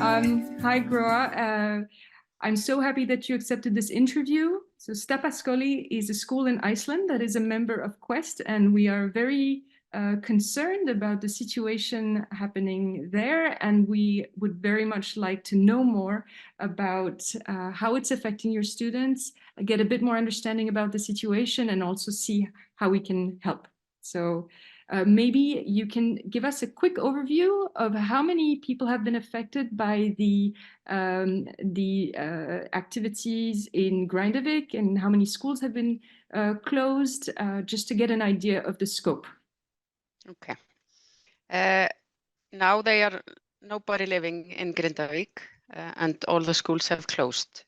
Hi, Gróa. I'm so happy that you accepted this interview. So Stapaskóli is a school in Iceland that is a member of Quest, and we are very concerned about the situation happening there. And we would very much like to know more about how it's affecting your students, get a bit more understanding about the situation, and also see how we can help. So maybe you can give us a quick overview of how many people have been affected by the activities in Grindavik and how many schools have been closed, just to get an idea of the scope. Okay. Now they are nobody living in Grindavik, and all the schools have closed.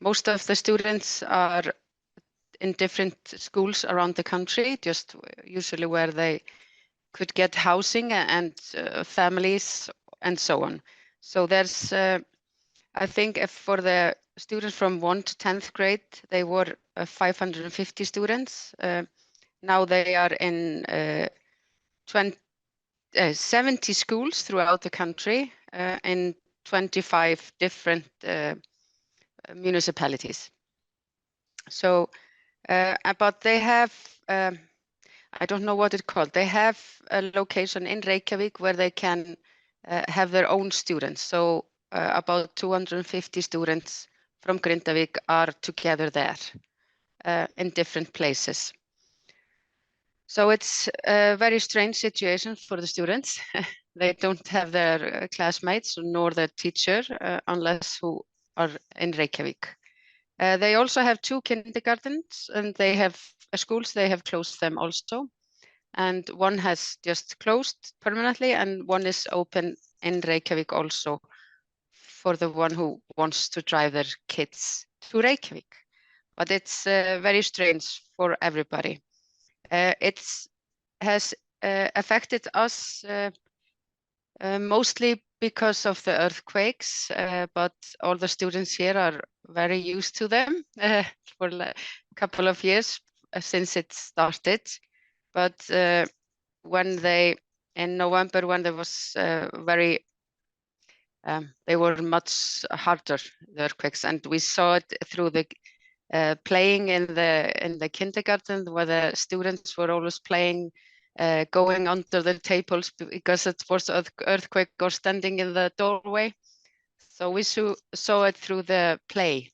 Most of the students are in different schools around the country, just usually where they could get housing and families and so on. So there's, I think for the students from 1 to 10th grade, they were 550 students. Now they are in 70 schools throughout the country in 25 different municipalities. So, but they have, I don't know what it's called. They have a location in Reykjavik where they can have their own students. So about 250 students from Grindavik are together there in different places. So it's a very strange situation for the students. They don't have their classmates nor their teacher unless who are in Reykjavik. They also have 2 kindergartens, and they have schools, they have closed them also. And one has just closed permanently, and one is open in Reykjavik also for the one who wants to drive their kids to Reykjavik. But it's very strange for everybody. It has affected us mostly because of the earthquakes, but all the students here are very used to them for a couple of years since it started. But in November, when there was they were much harder, the earthquakes, and we saw it through the playing in the kindergarten, where the students were always playing, going under the tables because it was an earthquake, or standing in the doorway. So we saw it through the play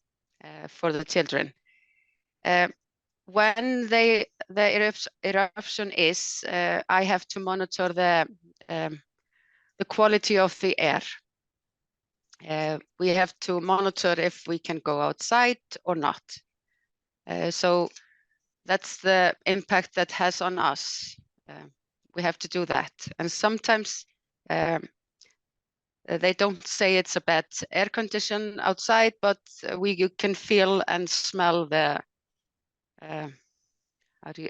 for the children. When the eruption is, I have to monitor the quality of the air. We have to monitor if we can go outside or not. So that's the impact that has on us. We have to do that. And sometimes they don't say it's a bad air condition outside, but you can feel and smell the,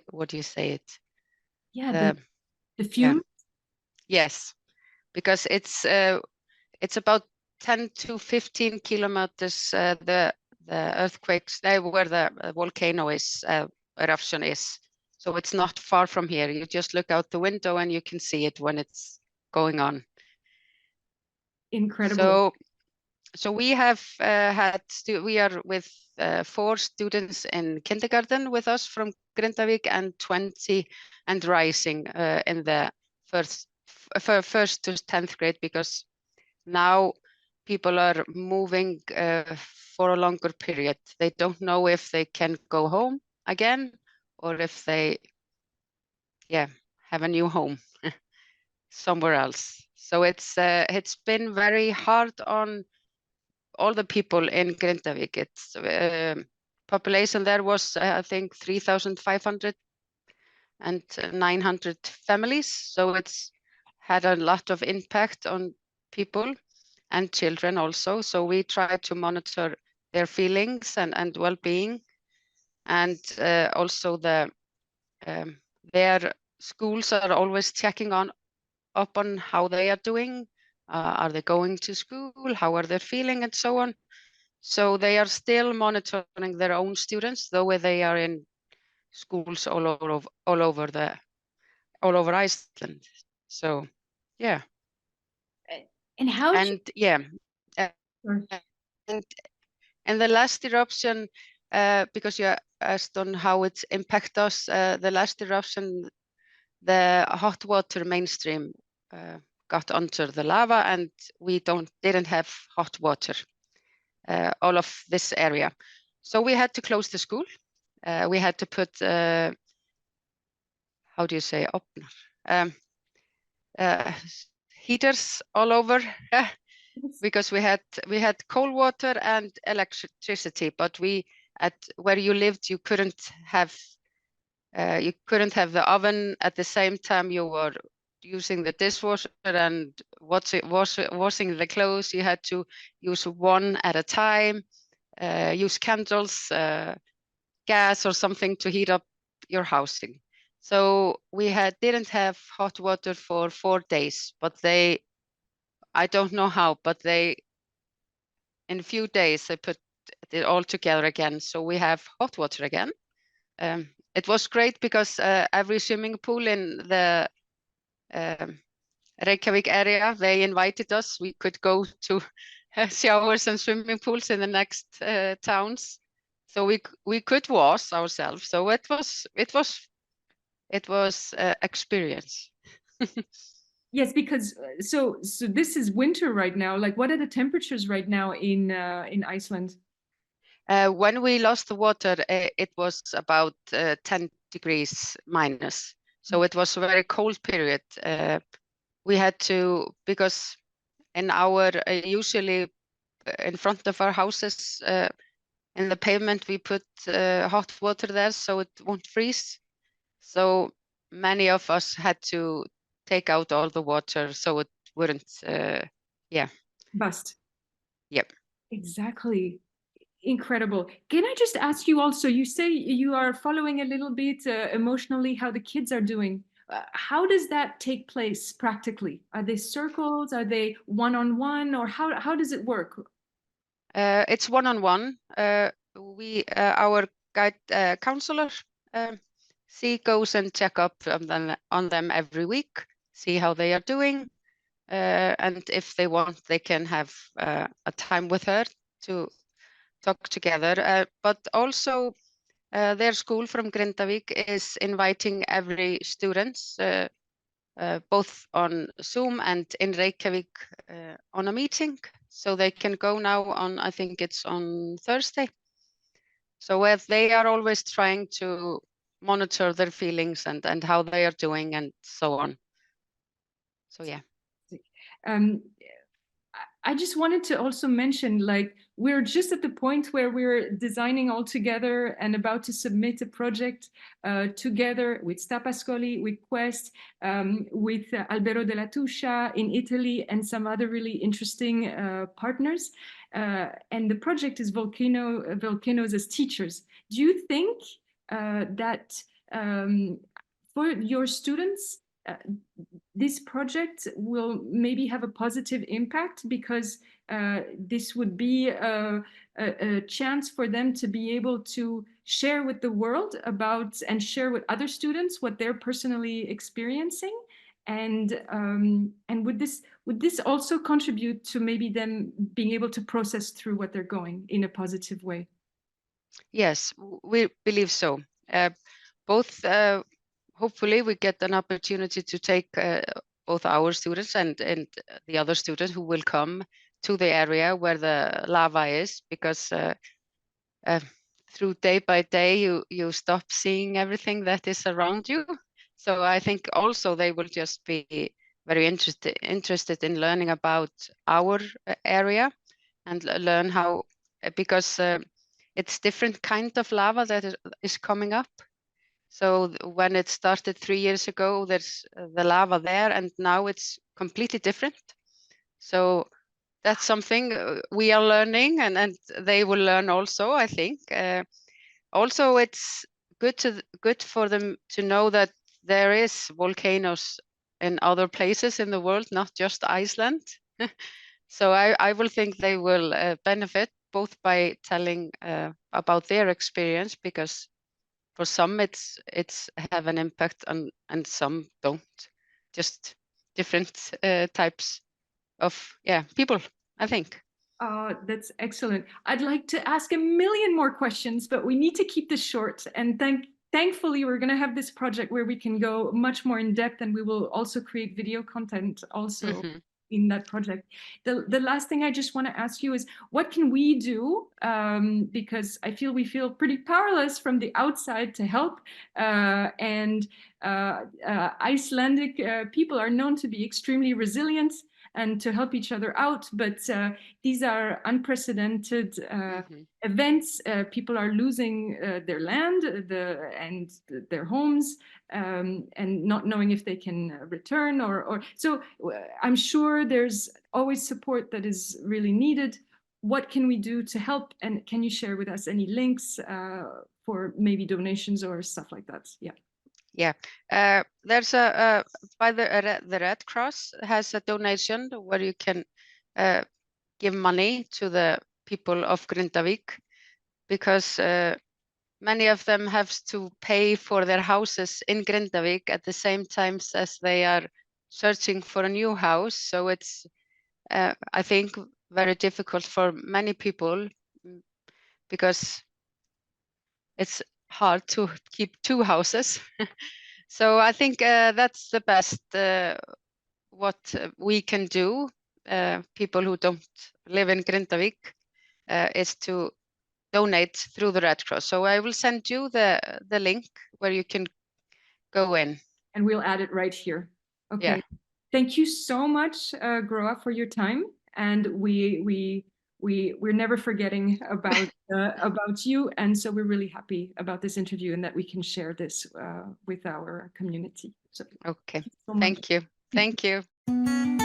what do you say it? Yeah, the fume? Yeah. Yes, because it's about 10 to 15 kilometers, the earthquakes, where the volcano is, eruption is. So it's not far from here. You just look out the window and you can see it when it's going on. Incredible. So we have we are with 4 students in kindergarten with us from Grindavik, and 20 and rising in the first to 10th grade, because now people are moving for a longer period. They don't know if they can go home again, or if they have a new home somewhere else. So it's been very hard on all the people in Grindavik. It's population there was I think 3,500 and 900 families. So it's had a lot of impact on people and children also. So we try to monitor their feelings and well-being, and also their schools are always checking up on how they are doing. Are they going to school? How are they feeling, and so on. So they are still monitoring their own students, though they are in schools all over Iceland. So, yeah. And how? And yeah, uh, and the last eruption, because you asked on how it impact us, the last eruption, the hot water mainstream got under the lava, and we didn't have hot water, all of this area. So we had to close the school. We had to put, how do you say, heaters all over because we had cold water and electricity, but at where you lived, you couldn't have the oven at the same time you were using the dishwasher and washing the clothes. You had to use one at a time, use candles, gas or something to heat up your housing. So we didn't have hot water for 4 days, but I don't know how, but in a few days they put it all together again. So we have hot water again. It was great because every swimming pool in the Reykjavik area, they invited us. We could go to showers and swimming pools in the next towns. So we could wash ourselves. So it was experience. Yes, because so this is winter right now. Like, what are the temperatures right now in Iceland? When we lost the water, it was about 10 degrees minus. So it was a very cold period. We had to, because in our, usually in front of our houses, in the pavement, we put hot water there so it won't freeze. So many of us had to take out all the water so it wouldn't, Bust. Yep. Exactly. Incredible. Can I just ask you also, you say you are following a little bit emotionally how the kids are doing. How does that take place practically? Are they circles? Are they one-on-one? Or how does it work? It's one-on-one. Our guide counselor, she goes and check up on them every week, see how they are doing. And if they want, they can have a time with her to talk together. But also their school from Grindavik is inviting every student, both on Zoom and in Reykjavik on a meeting. So they can go now on, I think it's on Thursday. So if they are always trying to monitor their feelings and how they are doing and so on. So yeah. I just wanted to also mention, like, we're just at the point where we're designing all together and about to submit a project together with Stapaskóli, with Quest, with Albero della Tuscia in Italy, and some other really interesting partners. And the project is Volcanoes as Teachers. Do you think that for your students, this project will maybe have a positive impact because this would be a chance for them to be able to share with the world about and share with other students what they're personally experiencing, and would this also contribute to maybe them being able to process through what they're going in a positive way? Yes, we believe so. Both hopefully we get an opportunity to take both our students and the other students who will come to the area where the lava is, because through day by day you stop seeing everything that is around you. So I think also they will just be very interested in learning about our area and learn how, because it's different kind of lava that is coming up. So when it started 3 years ago, there's the lava there, and now it's completely different. So that's something we are learning, and they will learn also, I think. Also, it's good for them to know that there is volcanoes in other places in the world, not just Iceland. So I will think they will benefit both by telling about their experience, because for some it's have an impact and some don't, just different types. of people, I think. That's excellent. I'd like to ask a million more questions, but we need to keep this short. And thankfully, we're going to have this project where we can go much more in depth, and we will also create video content also in that project. The last thing I just want to ask you is, what can we do? Because I feel we feel pretty powerless from the outside to help. Icelandic people are known to be extremely resilient and to help each other out. But these are unprecedented events. People are losing their land and their homes, and not knowing if they can return so I'm sure there's always support that is really needed. What can we do to help? And can you share with us any links for maybe donations or stuff like that? Yeah, there's by the Red Cross has a donation where you can give money to the people of Grindavík, because many of them have to pay for their houses in Grindavík at the same time as they are searching for a new house. So it's, I think, very difficult for many people, because it's hard to keep two houses. So I think that's the best what we can do, people who don't live in Grindavík, is to donate through the Red Cross. So I will send you the link where you can go in. And we'll add it right here. Okay. Yeah. Thank you so much, Gróa, for your time. And we're never forgetting about you. And so we're really happy about this interview and that we can share this with our community. So, okay. thank you so much. Thank you. Thank you.